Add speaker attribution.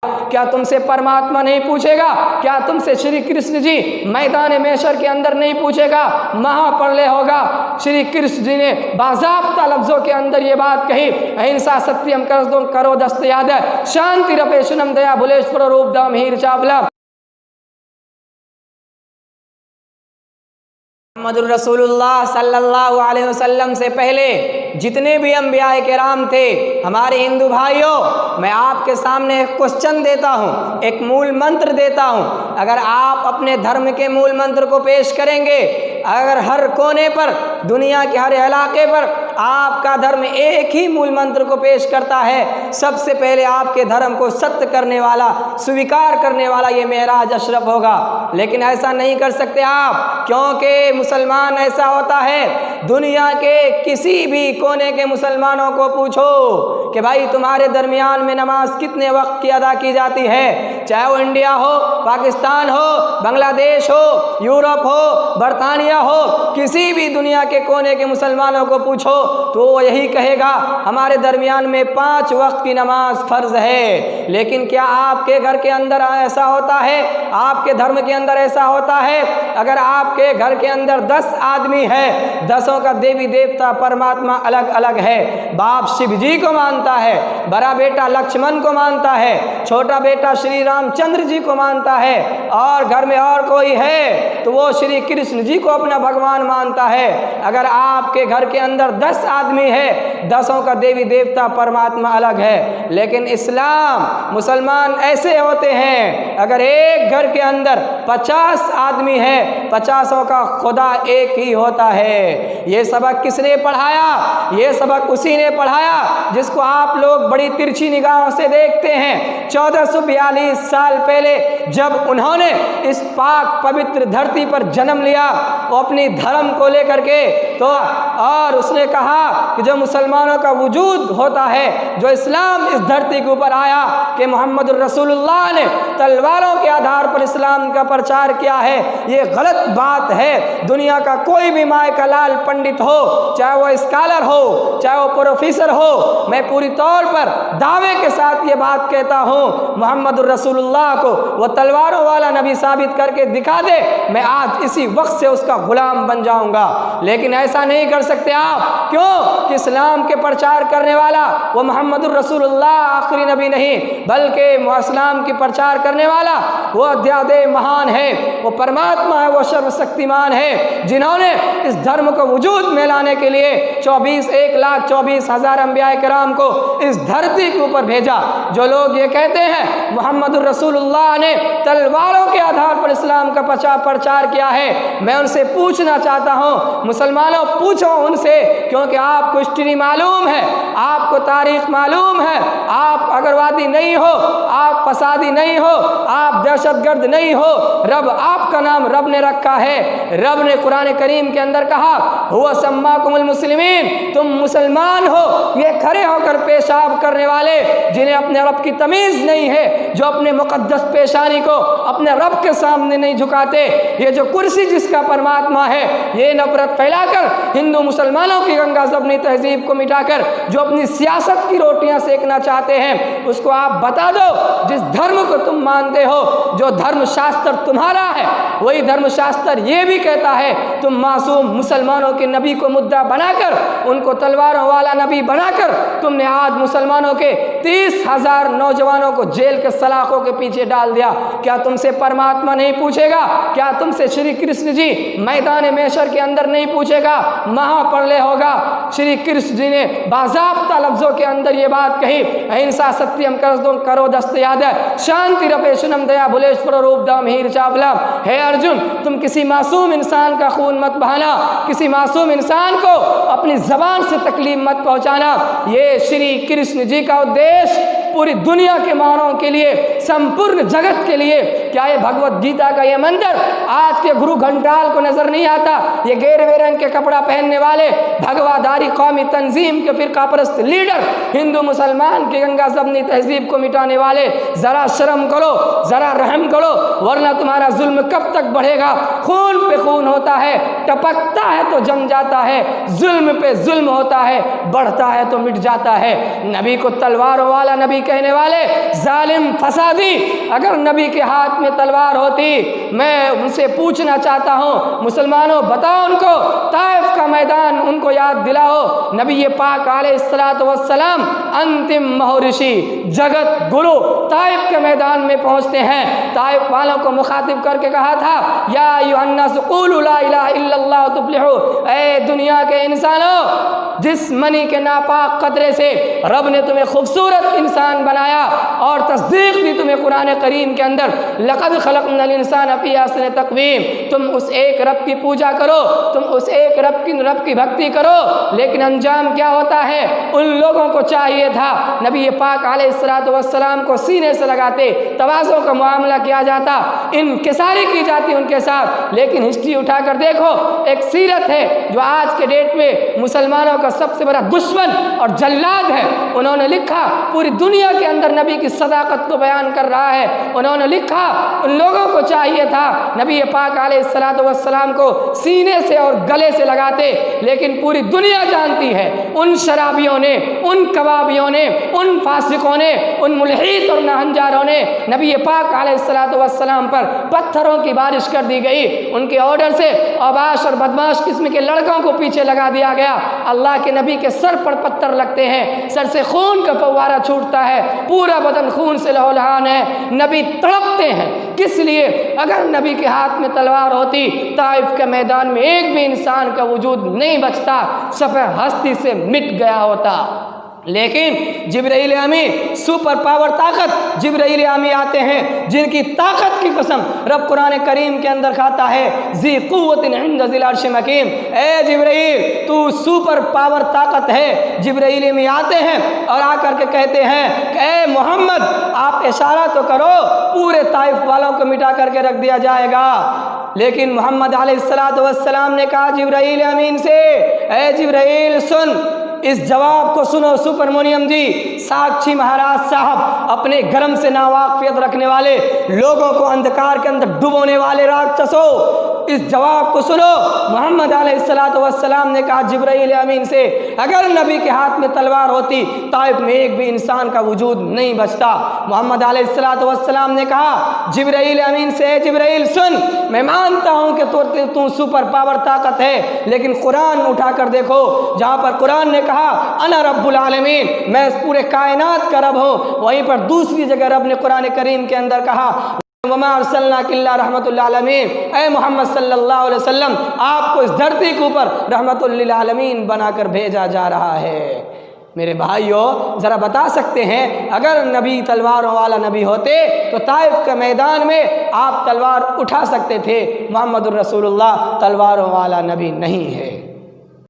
Speaker 1: क्या तुमसे परमात्मा नहीं पूछेगा? क्या तुमसे श्री कृष्ण जी मैदान महशर के अंदर नहीं पूछेगा? महाप्रलय होगा। श्री कृष्ण जी ने बाज़ाब्ता लफ्ज़ों के अंदर ये बात कही, अहिंसा सत्यम करो दस्त याद है, शांति रपे सुनम दया भुलेश्वर रूप दाम हीर चावला। मुहम्मदुर रसूलुल्लाह सल्लल्लाहु अलैहि वसल्लम से पहले जितने भी अंबियाए किराम थे, हमारे हिंदू भाइयों, मैं आपके सामने एक क्वेश्चन देता हूँ, एक मूल मंत्र देता हूँ। अगर आप अपने धर्म के मूल मंत्र को पेश करेंगे, अगर हर कोने पर, दुनिया के हर इलाके पर आपका धर्म एक ही मूल मंत्र को पेश करता है, सबसे पहले आपके धर्म को सत्य करने वाला, स्वीकार करने वाला ये मेराज अशरफ होगा। लेकिन ऐसा नहीं कर सकते आप, क्योंकि मुसलमान ऐसा होता है, दुनिया के किसी भी कोने के मुसलमानों को पूछो कि भाई तुम्हारे दरमियान में नमाज कितने वक्त की अदा की जाती है, चाहे वो इंडिया हो, पाकिस्तान हो, बांग्लादेश हो, यूरोप हो, बरतानिया हो, किसी भी दुनिया के कोने के मुसलमानों को पूछो तो वो यही कहेगा हमारे दरमियान में 5 वक्त की नमाज फ़र्ज है। लेकिन क्या आपके घर के अंदर ऐसा होता है? आपके धर्म के अंदर ऐसा होता है? अगर आपके घर के अंदर 10 आदमी है, 10 का देवी देवता परमात्मा अलग अलग है, बाप शिव जी को मानता है, बड़ा बेटा लक्ष्मण को मानता है, छोटा बेटा श्री रामचंद्र जी को मानता है, और घर में और कोई है तो वो श्री कृष्ण जी को अपना भगवान मानता है। अगर आपके घर के अंदर 10 आदमी है, 10 का देवी देवता परमात्मा अलग है। लेकिन इस्लाम, मुसलमान ऐसे होते हैं, अगर एक घर के अंदर 50 आदमी है, 50 का खुदा एक ही होता है। ये सबक किसने पढ़ाया? ये सबक उसी ने पढ़ाया जिसको आप लोग बड़ी तिरछी निगाहों से देखते हैं। 1442 साल पहले जब उन्होंने इस पाक पवित्र धरती पर जन्म लिया, वो अपनी धर्म को लेकर के, तो और उसने कहा कि जो मुसलमानों का वजूद होता है, जो इस्लाम इस धरती के ऊपर आया, कि मोहम्मद रसूलुल्लाह ने तलवारों के आधार पर इस्लाम का प्रचार किया है, ये गलत बात है। दुनिया का कोई भी माए का लाल पंडित हो, चाहे वो स्कॉलर हो, चाहे वो प्रोफेसर हो, मैं पूरी तौर पर दावे के साथ ये बात कहता हूँ, मोहम्मद रसूलुल्लाह को वो तलवारों वाला नबी साबित करके दिखा दे, मैं आज इसी वक्त से उसका गुलाम बन जाऊंगा। लेकिन ऐसा नहीं कर सकते आप। क्यों? कि इस्लाम के प्रचार करने वाला वो मोहम्मद रसूलुल्लाह आखिरी नबी नहीं, बल्कि इस्लाम की प्रचार करने वाला वो अध्यादेय महान है, वो परमात्मा है, वो सर्वशक्तिमान है, जिन्होंने इस धर्म को वजूद में लाने के लिए 1,24,000 अंबिया किराम को इस धरती के ऊपर भेजा। जो लोग ये कहते हैं मोहम्मद रसूलुल्लाह ने तलवारों के आधार पर इस्लाम का प्रचार किया है, मैं उनसे पूछना चाहता हूँ, मुसलमानों पूछो उनसे, क्योंकि आपको हिस्ट्री मालूम है, आपको तारीख मालूम है, आप अगरवादी नहीं हो, आप फसादी नहीं हो, आप दहशतगर्द नहीं हो, रब आपका नाम रब ने रखा है। रब ने कुरान करीम के अंदर कहा हुआ सम्माकुमुल मुस्लिमीन, तुम मुसलमान हो, ये खड़े होकर पेशाब करने वाले जिन्हें अपने रब की तमीज़ नहीं है, जो अपने मुकद्दस पेशानी को अपने रब के सामने नहीं झुकाते, ये जो कुर्सी जिसका परमात्मा है, ये नफरत फैलाकर हिंदू मुसलमानों की गंगा ज़बनी तहजीब को मिटाकर जो अपनी सियासत की रोटियां सेकना चाहते हैं, उसको आप बता दो, जिस धर्म को तुम मानते हो, जो धर्मशास्त्र तुम्हारा है, वही धर्मशास्त्र ये भी कहता है तुम मासूम मुसलमानों के नबी को मुद्दा बनाकर, उनको तलवारों वाला नबी बनाकर तुमने आज मुसलमानों के 30,000 नौजवानों को जेल के सलाखों के पीछे डाल दिया। क्या तुमसे परमात्मा नहीं पूछेगा? क्या तुमसे श्री कृष्ण जी मैदान महशर के अंदर नहीं पूछेगा? महाप्रलय होगा। श्री कृष्ण जी ने बाज़ाब्ता लफ्ज़ों के अंदर ये बात कही, अहिंसा सत्यम करो दस्त याद है, शांति रपे सुनम दया भुलेश्वर रूप दाम हीर चावला। हे अर्जुन, तुम किसी मासूम इंसान का खून मत बहाना, किसी मासूम इंसान को अपनी ज़बान से तकलीफ मत पहुँचाना। ये श्री कृष्ण जी का उद्देश्य पूरी दुनिया के मानवों के लिए, संपूर्ण जगत के लिए। क्या ये भगवत गीता का ये मंदिर आज के गुरु घंटाल को नजर नहीं आता? ये गेरवे रंग के कपड़ा पहनने वाले भगवाधारी कौमी तंजीम के फिरकापरस्त लीडर, हिंदू मुसलमान की गंगा ज़बनी तहजीब को मिटाने वाले, जरा शर्म करो, जरा रहम करो, वरना तुम्हारा जुल्म कब तक बढ़ेगा? खून पे खून होता है, टपकता है तो जम जाता है, जुल्म पे जुल्म होता है, बढ़ता है तो मिट जाता है। नबी को तलवारों वाला नबी कहने वाले जालिम फसादी, अगर नबी के हाथ में तलवार होती, मैं उनसे पूछना चाहता हूँ, मुसलमानों बताओ उनको ताइफ का मैदान उनको याद दिलाओ। नबी पाक अलैहिस्सलातु वस्सलाम अंतिम महर्षि जगत गुरु ताइफ के मैदान में पहुँचते हैं। ताइफ वालों को मुखातिब करके कहा था, या अय्युहन्नास क़ूलू ला इलाहा इल्लल्लाह तुफ्लिहू, ऐ दुनिया के इंसानों, जिस मनी के नापाक कतरे से रब ने तुम्हें खूबसूरत इंसान बनाया और तस्दीक दी तुम्हें कुरान करीम के अंदर, लक़द खलक़नल इंसान फ़ी अहसनि तक़वीम, तुम उस एक रब की पूजा करो, तुम उस एक रब की भक्ति करो। लेकिन अंजाम क्या होता है? उन लोगों को चाहिए था नबी पाक अलैहिस्सलातु वस्सलाम को सीने से लगाते, तवाज़ो का मामला किया जाता, इनकिसारी की जाती उनके साथ। लेकिन हिस्ट्री उठाकर देखो, एक सीरत है जो आज के डेट में मुसलमानों का सबसे बड़ा दुश्मन और जल्लाद है। उन्होंने लिखा, पूरी दुनिया के अंदर नबी की सदाकत को बयान कर रहा है। उन्होंने लिखा, उन लोगों को चाहिए था नबी पाक अलैहिस्सलातु वस्सलाम को सीने से और गले से लगाते, लेकिन पूरी दुनिया जानती है उन शराबियों ने, उन कबाबियों ने, उन फासिकों ने, उन मुल्हीद और नाहंजारों ने नबी पाक अलैहिस्सलातु वस्सलाम पर पत्थरों की बारिश कर दी गई। उनके ऑर्डर से अबाश और बदमाश किस्म के लड़कों को पीछे लगा दिया गया। अल्लाह के नबी के सर पर पत्थर लगते हैं, सर से खून का फव्वारा छूटता है, पूरा बदन खून से लहूलुहान है। नबी तड़पते हैं, किस लिए? अगर नबी के हाथ में तलवार होती, ताइफ के मैदान में एक भी इंसान का वजूद नहीं बचता, सफ़े हस्ती से मिट गया होता। लेकिन जिब्राइल अमीन, सुपर पावर ताकत जिब्राइल अमीन आते हैं, जिनकी ताकत की कसम रब कुरान करीम के अंदर खाता है, ज़ी क़ुव्वतिन इंद ज़िल अर्श मकीन, ए जिब्राइल तू सुपर पावर ताकत है। जिब्राइल अमीन आते हैं और आकर के कहते हैं कि ए मोहम्मद, आप इशारा तो करो, पूरे ताइफ वालों को मिटा करके रख दिया जाएगा। लेकिन मोहम्मद अलैहिस्सलातु वस्सलाम ने कहा जिब्राइल अमीन से, ए जिब्राइल सुन, इस जवाब को सुनो। सुब्रमण्यम जी, साक्षी महाराज साहब, अपने गर्म से नावाकियत रखने वाले लोगों को अंधकार के अंदर डुबोने वाले राक्षसों, इस जवाब को सुनो। मोहम्मद अलैहिस्सलातु वस्सलाम ने कहा जिब्राइल अमीन से, अगर नबी के हाथ में तलवार होती, ताइफ में एक भी इंसान का वजूद नहीं बचता। मोहम्मद अलैहिस्सलातु वस्सलाम ने कहा जिब्राइल अमीन से, जिब्राइल सुन, मैं मानता हूँ कि तू सुपर पावर ताकत है, लेकिन कुरान उठाकर देखो, जहाँ पर कुरान ने कहा अना रब्बुल आलमीन, मैं पूरे कायनात का रब हूँ, वहीं पर दूसरी जगह रब ने कुरान करीम के अंदर कहा वमा अर्सलनाका इल्ला रहमतुल लिल आलमीन, ऐ मोहम्मद सल्लल्लाहु अलैहि वसल्लम, आपको इस धरती के ऊपर रहमतुल लिल आलमीन बनाकर भेजा जा रहा है। मेरे भाइयों, ज़रा बता सकते हैं, अगर नबी तलवारों वाला नबी होते तो ताइफ के मैदान में आप तलवार उठा सकते थे। मोहम्मदुर रसूलुल्लाह तलवारों वाला नबी नहीं है।